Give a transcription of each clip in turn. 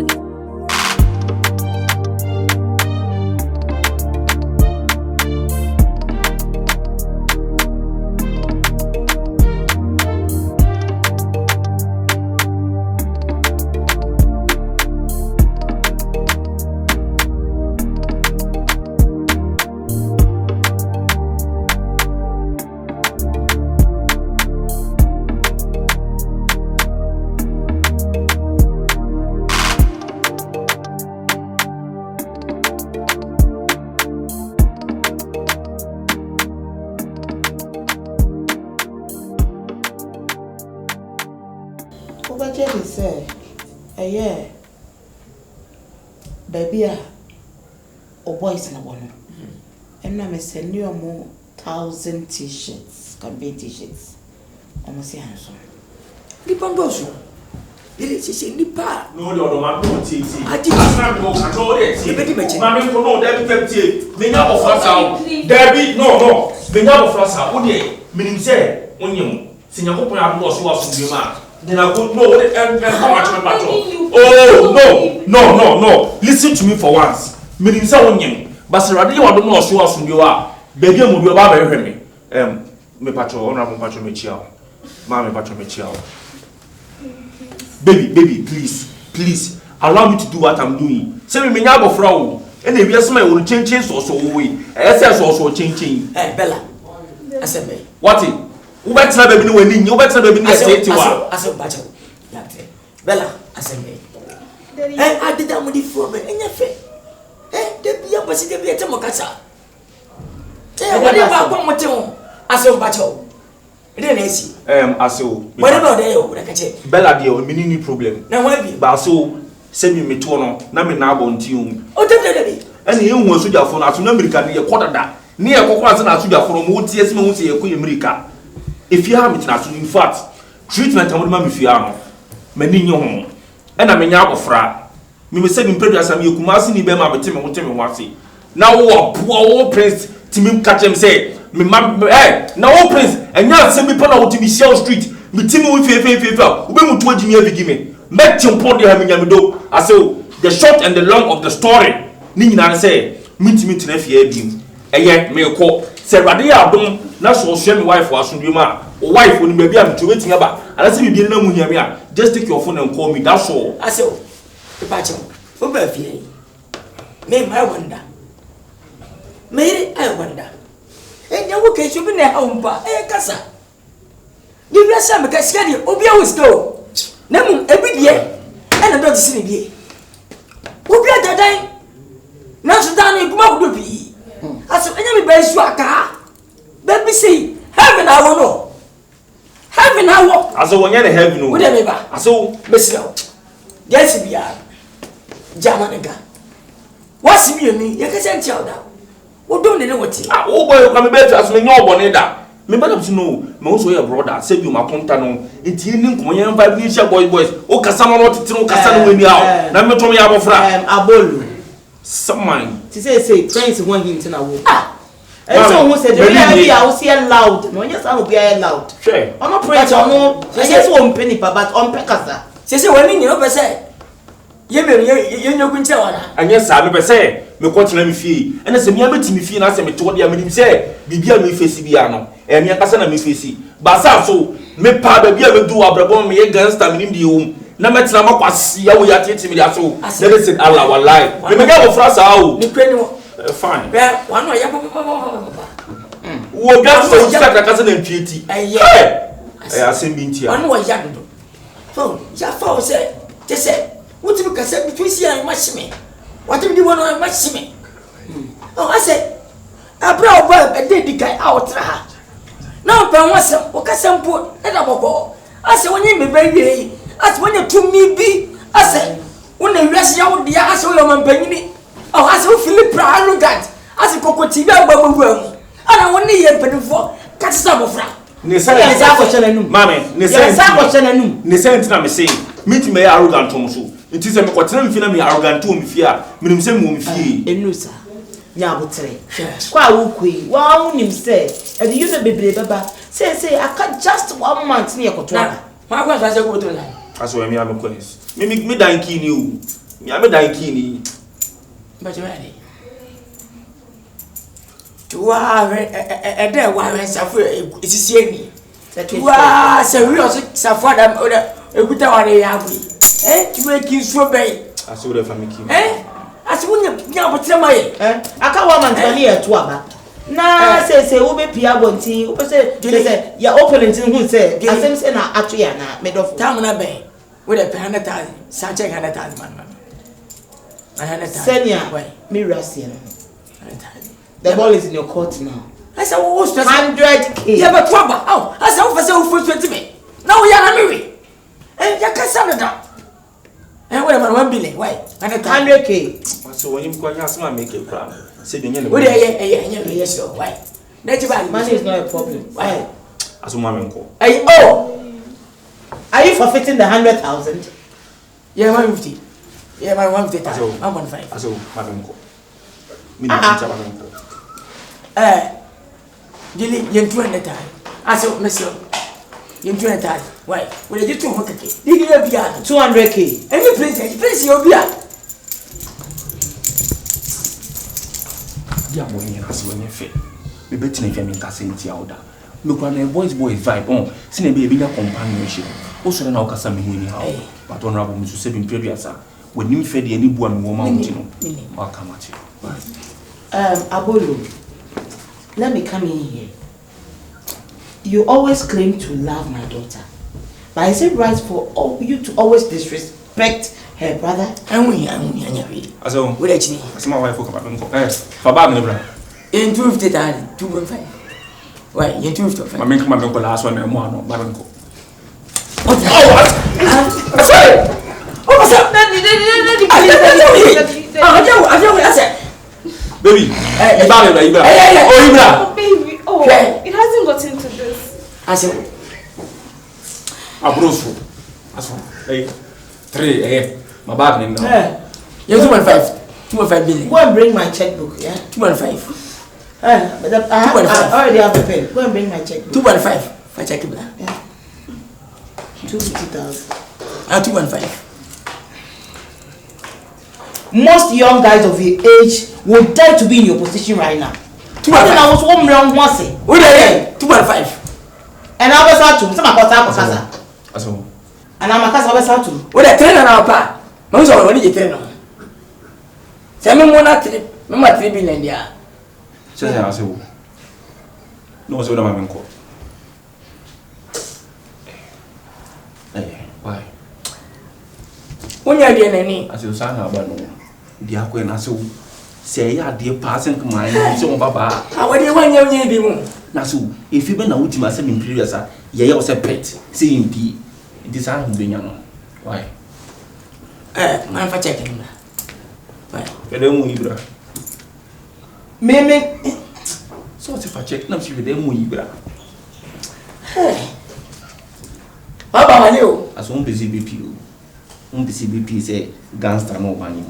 morning. Jerry said, yeah, baby, or boys in a one. And I'm sending you more 1,000 t-shirts, campaign t-shirts. Almost handsome. Nipandoso. Ele se nipa. No, no, man, no, T. I did not know control it. Mammy, no, Debbie, me now of us. Debbie, no. Me now of us. What day? Meaning say, when you sing a couple of was from your man. Then I would know and how much my battle. Oh, no. Listen to me for once. Meaning so young. But Sarah, you don't know show us from you are. Baby, will be about me. Me patrol, honorable patrol, Michel. Mammy, patrol, Michel. Baby, please, allow me to do what I'm doing. Say me nyabo frau. And if you smell will change so we. SS also change. Eh, Bella. I said me. What it? Who better baby no when you better baby no say to I said bacho. Bella, I said me. Eh, I did that with the phone and your face. Eh, there be a possibility of Mokasa. Eh, what about one more time? I said bacho. What about they? Bella dear, mini problem. Now why be? But so send me to no, na me na bon tium. Oh, definitely. And you want to phone as America near quarter that. Near Coquas and Asuja from what yes, me say a America. If you have it as in fact, treatment of mammy fiano. Many home. And I'm a yard of fra. Me say in previous and you kumasi ni bema betim and tell me what say. Now poor prince Timim catch him say. Me now prince and now send me put out to Michelle Street. Me Timmy with fair. Ube mu tuwa Jimmy begime. Make him put the Hamido. I say the short and the long of the story. Nina say, meet me to the fear beam. And yet me call. Say Radia Dom, now so share me wife was from your man. Or wife when maybe I'm to waiting about. And I say you didn't know me. Just take your phone and call me. That's all. I say, the patch for birthday. May I wonder. May I wonder. And you can should be near home, eh, Cassa. Give us some cascade, Obia was go. Name every year, and I don't see ye. Obia the day. Not so down in Gumbi. As an enemy by Swaka. Baby say, heaven I will know. Heaven I walk. As a one year heaven, whatever. As so, Miss Low. Yes, we are. Jamanaga. What's me and me? You can send child out. What don't they know what? Oh, boy, come back to us. Me no boneda. Me better to know. Me also your brother. Save you my contano. It's in Nkansah vibration boys. O kasama not to know kasama when you are. Na me to me abofra. Abolu. Someone. She say friends want him to know. Ah. And so who said the I will see loud. No, yes, I will be loud. Sure. I'm not praying. No. I just want penny, but on Pekasa. She said, when you know, say. You know, and yes, I never say, me continue me fee. And as a mere me fee, and I say, me told you, I mean, say, Bibia me face Biano, and Yakasana me face. But so, me pa baby, I will do a brabon me against them in the home. No matter how much you are teaching me that so. Never said Allah will lie. We may go for us out. Fine. One way, who got so stuck a cousin and treaty. I say, being here. One way, young. So, Jaffa said, just say. What you can say between here and Mashime? What do you want to Mashime? Oh, I said, I brought a dead guy out. Now, Pamasa, or Cassampo, and a bobo. I said, when you be baby, as when you to me be, I said, when they rest out the ass of your penny. Oh, I said, Philip Arrogant, as a cocotina bubble worm. And I want to hear before Cassava. Mammy, Nissan, say, meet me arrogant also. It is a quaternion me arrogant to me fear, meaning some woman fee. Enusa, Yabutre. Squaw Queen, wow, him say, and you know, baby, Baba, say, I cut just 1 month near Kwadwo. Why was I go to that? As well, me, I'm a quiz. Me dying keen you. Me am dan kini. But you ready? To a day why Safra is seeing me. Wow, so we also Safra a good one. Eh, to make you so bad. I saw the family. Eh, as when you but tell my I can't want to hear to about. Na say ube pia bonti ube say ya opponent who say asem say na atuya na made of time na be with a 100,000 Sanchez 100,000 man 100,000 senior me rasian the ball is in your court now. I said what was 100k yeah but trouble oh I said for say who 20 me now we are na me eh ya ka say that eh what about 1 billion why 100k so when you go asma make a plan say the yen what yeah so why money is not a problem why asuma me nko eh oh are you forfeiting the 100,000 yeah 150 yeah 150,000 1.5 aso ma me nko me ni cha ma me nko Dili yen 200,000 aso mesio yen 200,000 why we dey 200k dili ya bia 200k any place you bia ya mo yen aso wen fe me beti na fe me nkase nti awda me kwa na boys vibe on si na be nya companionship o so na o kasa me hu ni ha but on rabo me so se bi mpredua when you fed any bua me wo ma unti no wa kamachi Abolo, let me come in here. You always claim to love my daughter, but is it right for you to always disrespect her brother? I'm ready. Aso, what actually? As my wife for for bad me bra. In 250,000 2.5. Why? In 250. My men come and last one and one no baranko. Oh, sorry. What's up? I said. Baby, Ibra. Oh, baby. Oh, okay. It hasn't gotten to this. I said. Abroso. Aso. Hey. 3 my bag name now. You 2.5 billion. Go and bring my checkbook, yeah? 2.5. But I already have a pen. Go and bring my checkbook. 2.5. If I check it now. Yeah. 250,000. 2.5. Most young guys of your age would die to be in your position right now. 2.5. I was home around once. What are you? 2.5. And I was out to some casa. Aso. And I'm a casa was out to. What a train on our part. Most already get train on. Seven more not 3 billion there. Say aso. No so da ma menko. Why? When you are there any. Aso sa na ba no. Dia ko na so say ya de passing come my so baba. How do you want you be mo? Na so if you be na ultima say me previous ye ye o say pet say impi. It is an benya no. Why? Man for checking na. Why? Pede mu ibra. Meme So if I check na si pede mu ibra. Baba Malio. Aso un busy BP o. Un busy BP say gangster no bani.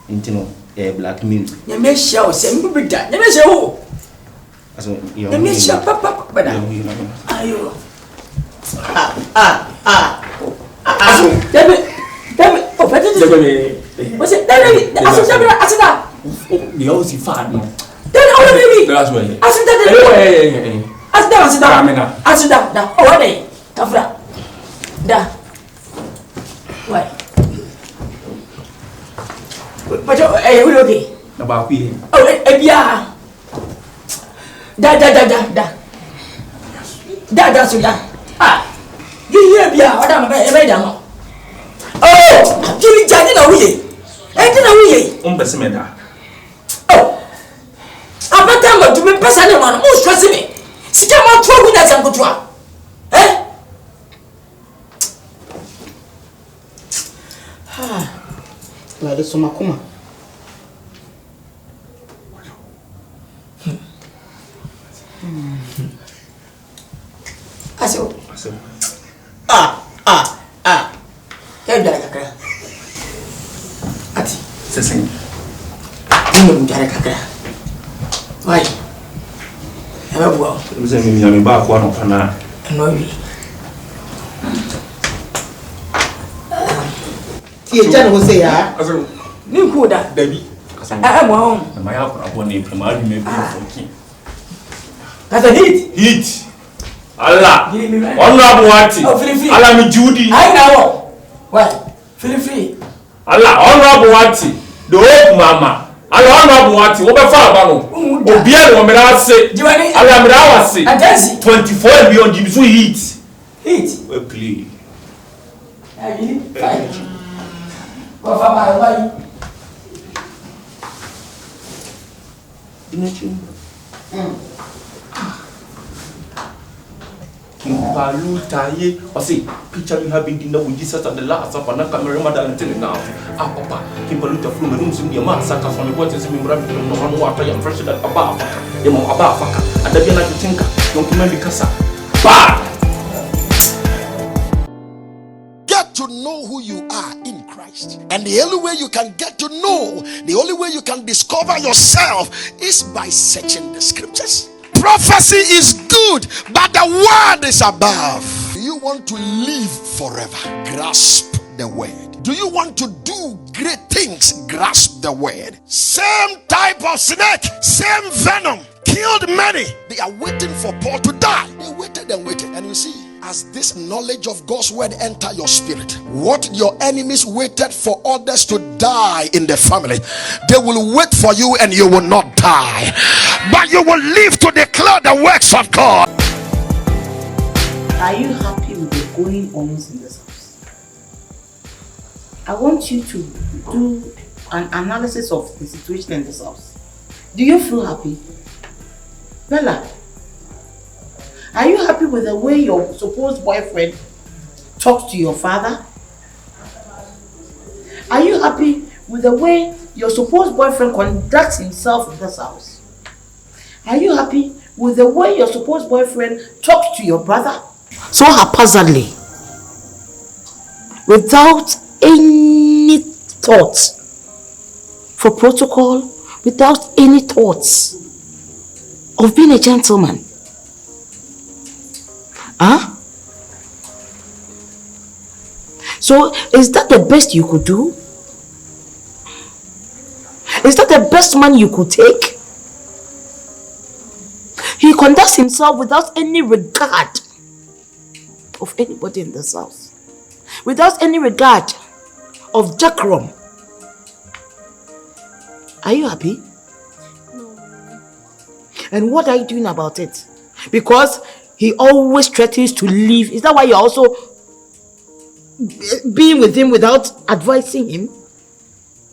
Intino blackmail. You may show some good that. You may show. Aso You may show papa bada. Ayo. Oh, what is it? What's it? Asida. The house is far no. Then how baby? That's why. Asida. Da. Oh, what day? Kafra. Da. Why? But we okay. Na ba ku yi. Oh, bia. Da so da. You bia, what am I da? Oh, you jani na wuye. Na wuye. Pese me da. Oh. Abata ma tu me pesa ne ma no stress me. Sika ma to gu na zankotoa. Well, it's some akuma. Aso. Ya bila kakra. Ati. Sesen. Ni mu jare kakra. Why? Ebe buo. Mse mi nyame ba ko no pana. No wi. Tie jana ho say ya. Aso. Ninkuda. Dabi. Mo. My abone primary maybe for That's a hit. Heat. Allah. Honorable Wati. Allah me Judy. I know. What? Feel free. Allah, honorable Wati. The old mama. Allah, honorable Wati. Obe fa ba no. Obi e wo me na se. Allah me na wase. Agency 24 and beyond you so heat. Heat. We play. Fine. Go for my wife. Palutaye, or say, picture you have been dinner with Jesus at the last supper, and camera mother until now. Ah, papa, Kimbaluta from the rooms in your massacre from the waters in Murabi, no one water, and fresh that above, the more above, and the Biana Tinka, don't come and Casa. Bad! Get to know who you are in Christ. And the only way you can get to know, the only way you can discover yourself is by searching the scriptures. Prophecy is good, but the word is above. Do you want to live forever? Grasp the word. Do you want to do great things? Grasp the word. Same type of snake, same venom, killed many. They are waiting for Paul to die. They waited and waited. And you see, as this knowledge of God's word enter your spirit, what your enemies waited for others to die in the family, they will wait for you and you will not die, but you will live to declare the works of God. Are you happy with the going ons in this house? I want you to do an analysis of the situation in this house. Do you feel happy? Bella, are you happy with the way your supposed boyfriend talks to your father? Are you happy with the way your supposed boyfriend conducts himself in this house? Are you happy with the way your supposed boyfriend talks to your brother? So haphazardly, without any thoughts for protocol, without any thoughts of being a gentleman. Huh? So, is that the best you could do? Is that the best man you could take? He conducts himself without any regard of anybody in this house. Without any regard of decorum. Are you happy? No. And what are you doing about it? Because he always threatens to leave. Is that why you're also being with him without advising him?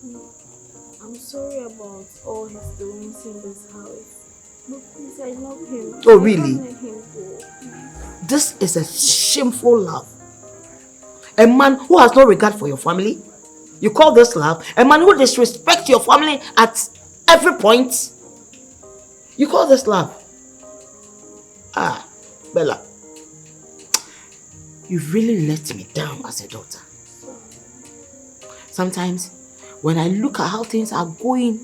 No. I'm sorry about all his doings in this house. But please, I love him. Oh, really? I can't let him go. This is a shameful love. A man who has no regard for your family. You call this love? A man who disrespects your family at every point. You call this love? Ah, Bella, you've really let me down as a daughter. Sometimes, when I look at how things are going,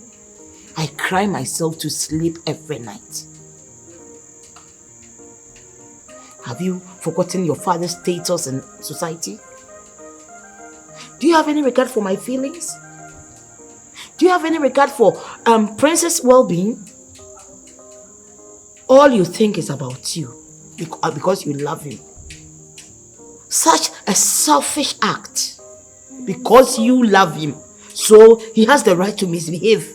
I cry myself to sleep every night. Have you forgotten your father's status in society? Do you have any regard for my feelings? Do you have any regard for Prince's well-being? All you think is about you because you love him. Such a selfish act because you love him. So he has the right to misbehave.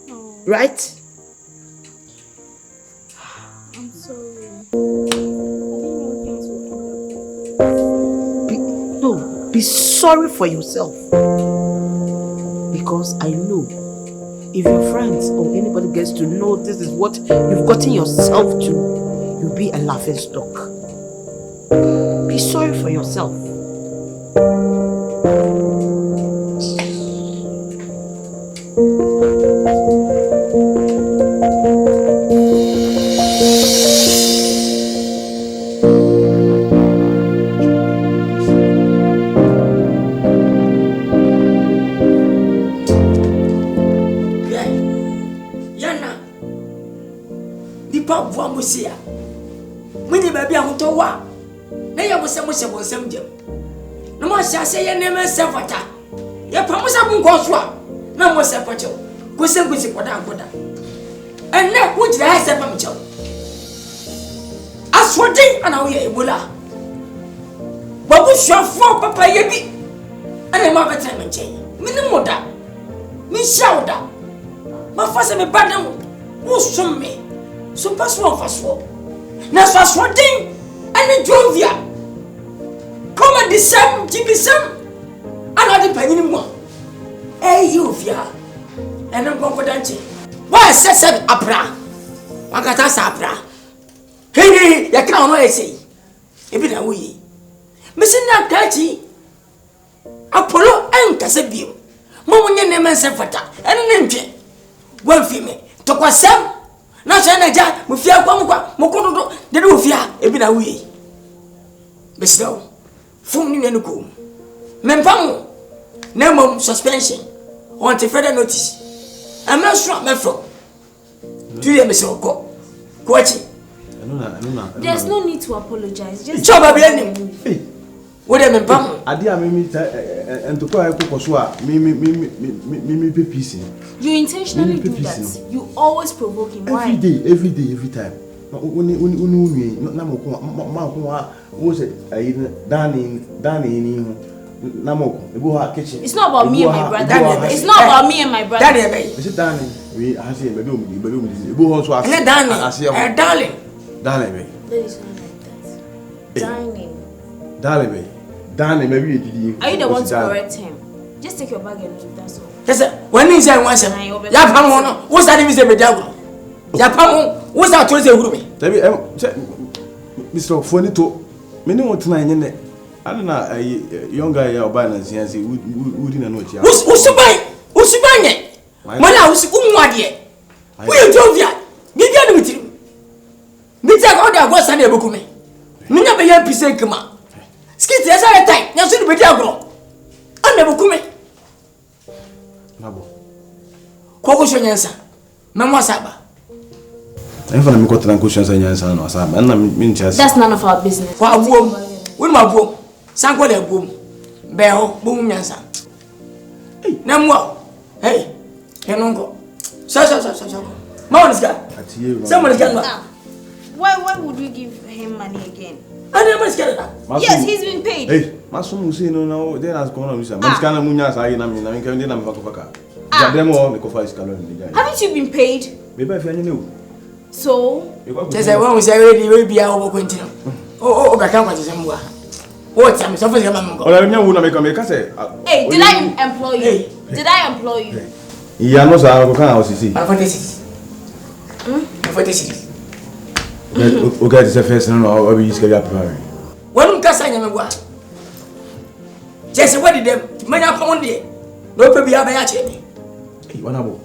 Oh. Right? I'm sorry. I didn't know things would end up. Be sorry for yourself. Because I know if your friends or anybody gets to know this is what you've gotten yourself to, you'll be a laughing stock. Be sorry for yourself. Musia. When you baby on to wa. Na ya musa jam. No more shall say your name is Savata. Ya promise I'm going to na mo se kwacho ko se kwada and na wo jira ha se pam chaw aswodi ana wo ye ebola babu shafo papa ye bi ana ma beta me nche mini moda mi shawda ma fa se me badam wo somme so paso faso na so aswodi ana jovia come the same tibisam ana de panyini mu you via and I'm confident. Why said Abra? Wakata Sabra. Hey, you can't know I say. If it are we. Missing that catchy Apollo and Cassabio. Momonia name and Sefata and name. One female. Took was some. Not Sanaja, Mufia Quamqa, Mokodo, the Rufia, if it are we. Bestow. Phone in the cool. Mempamo. No suspension. Want further notice. I'm not sure my from. Do you miss your go? Watching. There's no need to apologize. Just job of any. What am I? I did and to call me peace. You intentionally do that. You always provoke him. Why? Every day, every time. It's not about me and my brother. It's not about me and my brother. Is it darling? We I say baby, darling. That is not like that. Darling, maybe are you the one to correct him? Just take your bag and leave, that's all. Yes, when is I want some? Yapam, what's that? Is a medal? Yapam, what's that? Was a room? Mr. Fonito, many more tonight. I don't know a young guy or balance and say, we didn't know it. Who's to buy? When I was Umwadia, we drove ya. Give you with him. Mita all that was Sunday book me. Mina be your piece come. Skit as I time, now soon be diagro. I never come. Nabo. Quotation answer. Mamma Saba. I'm going to go to questions and answer. That's none of our business. When my boom, Sanko boom, bell, boom, yansa. Hey, no. Hey, Henongo. So. Someone's got. Why would we give him money again? I never scared that. Yes, he's been paid. Hey, Masum say no, then as going on. Maskana Munas, I am Haven't you been paid? Maybe if you knew. So? Just I won't say already will be our continue. Oh, I can't watch some more. What time is over? Hey, did I employ you? Did I employ you? Yeah, no, sir. I can't see. For this. Okay, this is first no, I'll be scared up. When Nkansah nyamwa. Just what did them? Manya come there. No pe bia ba ya che me. Hey, wanabo.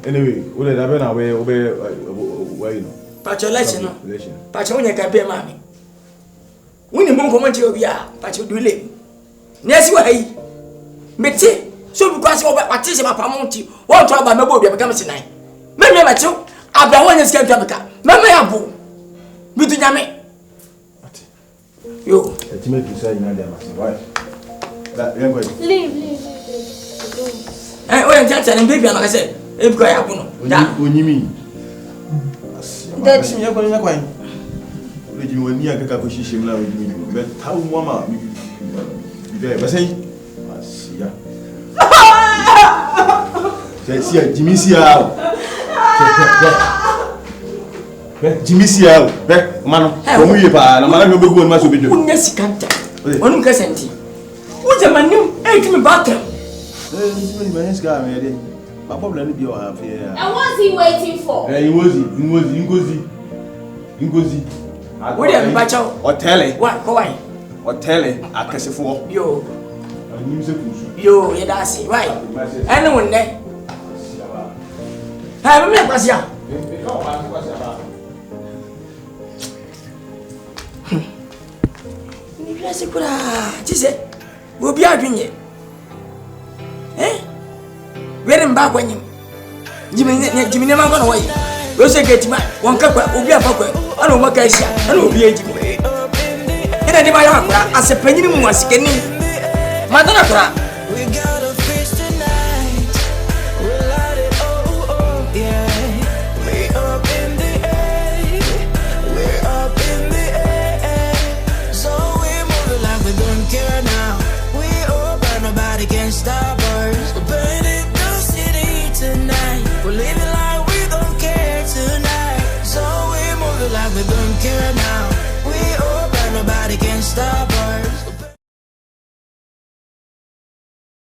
Anyway, we dey na we you know. Patulation no. Pacho nya ka be mami. Woni mo nkomo che obi a pacho dule. Nesi wa yi. Meti so because we patise ma pamonti. Won to aba mebo obi be kam sinai. Me macho abra won yeska twabeka. Mama ya bo. Bitu nyame. Yo. Let me to say na dem why? That you go. Leave. Oya tata na baby na say e bi ko ya bo no. Da. Onyimi. That you go nya kwan. We ji woni akaka ko shishim na we ji mi. Be taw mama. Be say asia. Say Jimmy Sia. Jimmy Sia. Be mano. Ko mu ye pa na mara no be go ma so be do. Unya sikanta. Wonu ka senti. Wo je manim e ti me batem. This man is guy me dey. My problem be your half here. And what's he waiting for? Ngozi. Wo dey bacho. Hotel. Wa ko wai. Hotel akasefo. Yo. Anim se kusu. Yo, ye da si, why? Ene won ne. Ha, me kwasia. Ni biase kura. Chise. Wo bi adwenye. Where mba kwanyim. Jimi ne ma kwa no wayi. We se ketima, won ka kwa obi afa kwa. Ana o maka asia, ana obi ajimi. Ina di ba ya kwa asepanyini mu asikani. Madonna kura. living